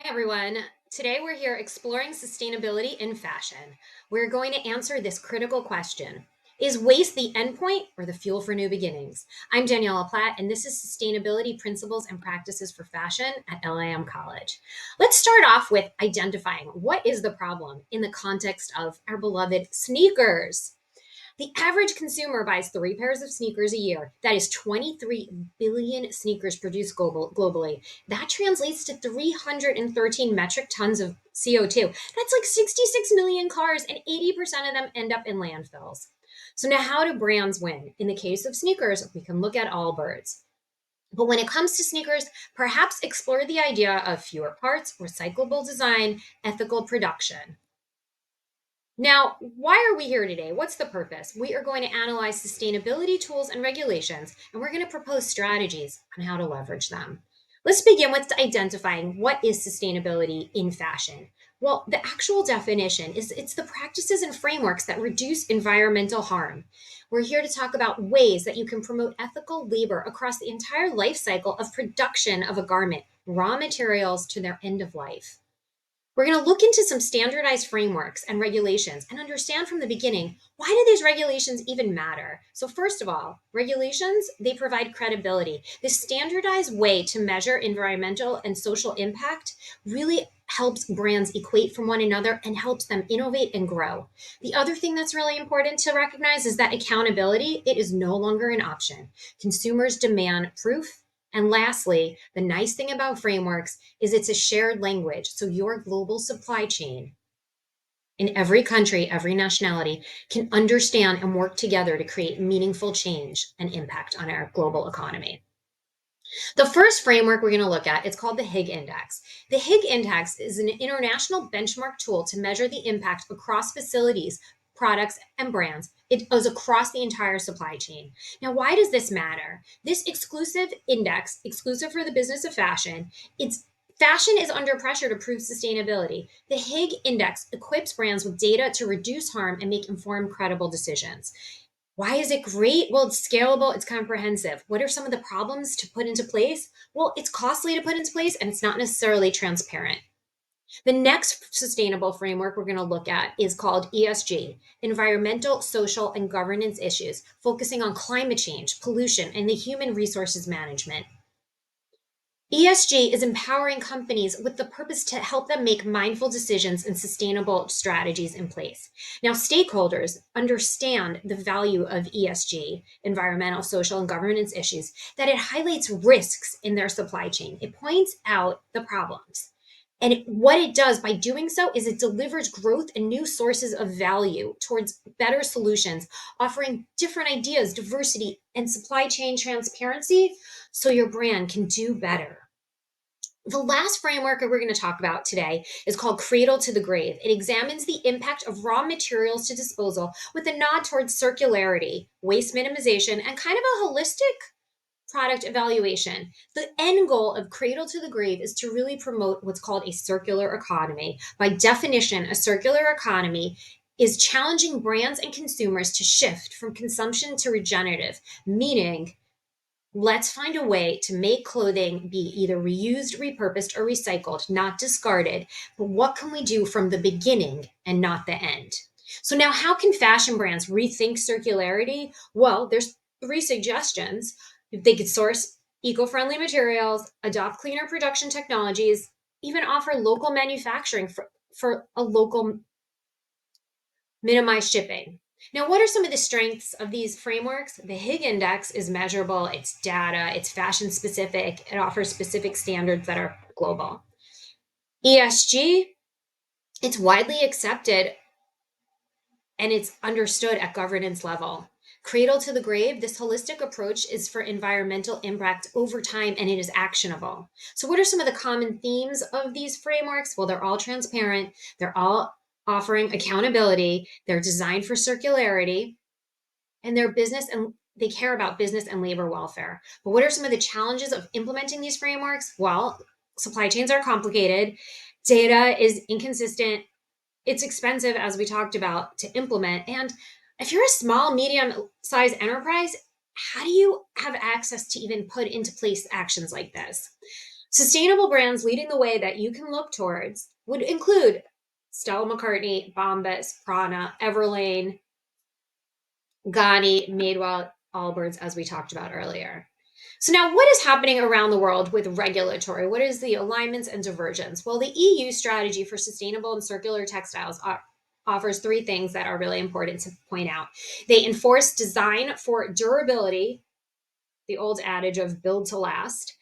Hi, everyone. Today we're here exploring sustainability in fashion. We're going to answer this critical question. Is waste the endpoint or the fuel for new beginnings? I'm Daniela Platt, and this is Sustainability Principles and Practices for Fashion at LIM College. Let's start off with identifying what is the problem in the context of our beloved sneakers. The average consumer buys three pairs of sneakers a year. That is 23 billion sneakers produced globally. That translates to 313 metric tons of CO2. That's like 66 million cars, and 80% of them end up in landfills. So, now how do brands win? In the case of sneakers, we can look at Allbirds. But when it comes to sneakers, perhaps explore the idea of fewer parts, recyclable design, ethical production. Now, why are we here today? What's the purpose? We are going to analyze sustainability tools and regulations, and we're going to propose strategies on how to leverage them. Let's begin with identifying what is sustainability in fashion. Well, the actual definition is it's the practices and frameworks that reduce environmental harm. We're here to talk about ways that you can promote ethical labor across the entire life cycle of production of a garment, raw materials to their end of life. We're going to look into some standardized frameworks and regulations and understand from the beginning, why do these regulations even matter? So first of all, regulations, they provide credibility. This standardized way to measure environmental and social impact really helps brands equate from one another and helps them innovate and grow. The other thing that's really important to recognize is that accountability, it is no longer an option. Consumers demand proof. And lastly, the nice thing about frameworks is it's a shared language. So your global supply chain in every country, every nationality can understand and work together to create meaningful change and impact on our global economy. The first framework we're going to look at, it's called the Higg Index. The Higg Index is an international benchmark tool to measure the impact across facilities, products, and brands. It goes across the entire supply chain. Now, why does this matter? This exclusive index, exclusive for the business of fashion, it's fashion is under pressure to prove sustainability. The Higg Index equips brands with data to reduce harm and make informed, credible decisions. Why is it great? Well, it's scalable, it's comprehensive. What are some of the problems to put into place? Well, it's costly to put into place and it's not necessarily transparent. The next sustainable framework we're going to look at is called ESG, Environmental, Social, and Governance Issues, focusing on climate change, pollution, and the human resources management. ESG is empowering companies with the purpose to help them make mindful decisions and sustainable strategies in place. Now, stakeholders understand the value of ESG, environmental, social, and governance issues, that it highlights risks in their supply chain. It points out the problems. And what it does by doing so is it delivers growth and new sources of value towards better solutions, offering different ideas, diversity, and supply chain transparency so your brand can do better. The last framework we're going to talk about today is called Cradle to the Grave. It examines the impact of raw materials to disposal with a nod towards circularity, waste minimization, and kind of a holistic product evaluation. The end goal of Cradle to the Grave is to really promote what's called a circular economy. By definition, a circular economy is challenging brands and consumers to shift from consumption to regenerative, meaning let's find a way to make clothing be either reused, repurposed, or recycled, not discarded. But what can we do from the beginning and not the end? So, now how can fashion brands rethink circularity? Well, there's three suggestions. They could source eco friendly materials, adopt cleaner production technologies, even offer local manufacturing for a local minimize shipping. Now, what are some of the strengths of these frameworks? The Higg Index is measurable, it's data, it's fashion specific, it offers specific standards that are global. ESG, it's widely accepted and it's understood at governance level. Cradle to the Grave, this holistic approach is for environmental impact over time and it is actionable. So, what are some of the common themes of these frameworks? Well, they're all transparent, they're all offering accountability, they're designed for circularity, and they care about business and labor welfare. But what are some of the challenges of implementing these frameworks? Well, supply chains are complicated, data is inconsistent, it's expensive, as we talked about, to implement. And if you're a small, medium sized enterprise, how do you have access to even put into place actions like this? Sustainable brands leading the way that you can look towards would include Stella McCartney, Bombas, Prana, Everlane, Ganni, Madewell, Allbirds, as we talked about earlier. So now what is happening around the world with regulatory? What is the alignments and divergence? Well, the EU strategy for sustainable and circular textiles offers three things that are really important to point out. They enforce design for durability, the old adage of build to last.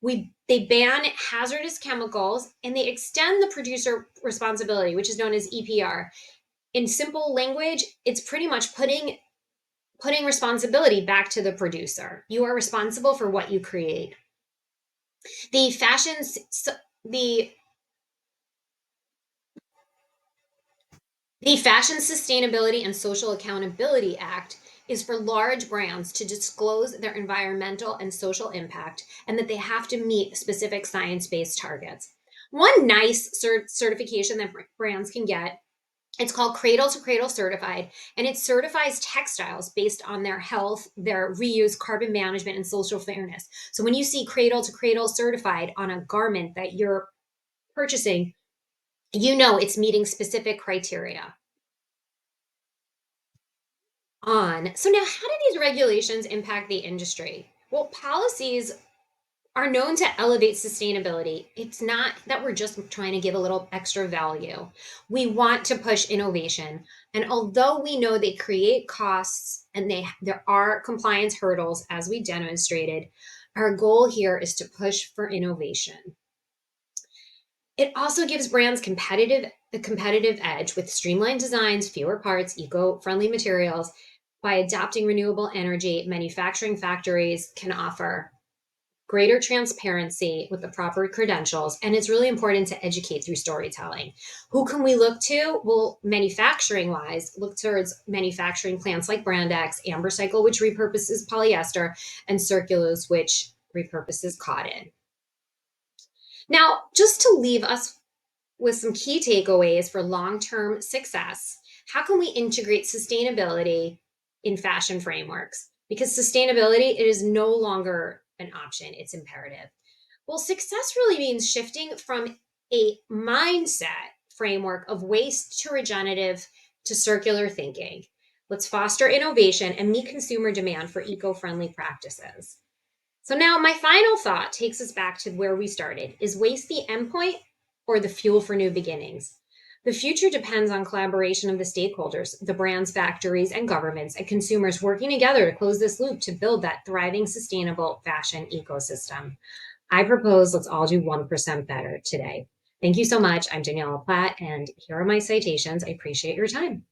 They ban hazardous chemicals and they extend the producer responsibility, which is known as EPR. In simple language, it's pretty much putting responsibility back to the producer. You are responsible for what you create. The the the Fashion Sustainability and Social Accountability Act is for large brands to disclose their environmental and social impact and that they have to meet specific science-based targets. One nice certification that brands can get, it's called Cradle to Cradle Certified, and it certifies textiles based on their health, their reuse, carbon management, and social fairness. So when you see Cradle to Cradle Certified on a garment that you're purchasing, you know it's meeting specific criteria. So now how do these regulations impact the industry? Well, policies are known to elevate sustainability. It's not that we're just trying to give a little extra value. We want to push innovation. And although we know they create costs and there are compliance hurdles as we demonstrated, our goal here is to push for innovation. It also gives brands a competitive edge with streamlined designs, fewer parts, eco-friendly materials. By adopting renewable energy, manufacturing factories can offer greater transparency with the proper credentials, and it's really important to educate through storytelling. Who can we look to? Well, manufacturing wise, look towards manufacturing plants like Brandex, Ambercycle, which repurposes polyester, and Circulose, which repurposes cotton. Now, just to leave us with some key takeaways for long-term success, how can we integrate sustainability in fashion frameworks? Because sustainability, it is no longer an option, it's imperative. Well, success really means shifting from a mindset framework of waste to regenerative to circular thinking. Let's foster innovation and meet consumer demand for eco-friendly practices. So now my final thought takes us back to where we started. Is waste the endpoint or the fuel for new beginnings? The future depends on collaboration of the stakeholders, the brands, factories, and governments, and consumers working together to close this loop to build that thriving, sustainable fashion ecosystem. I propose let's all do 1% better today. Thank you so much. I'm Daniela Platt, and here are my citations. I appreciate your time.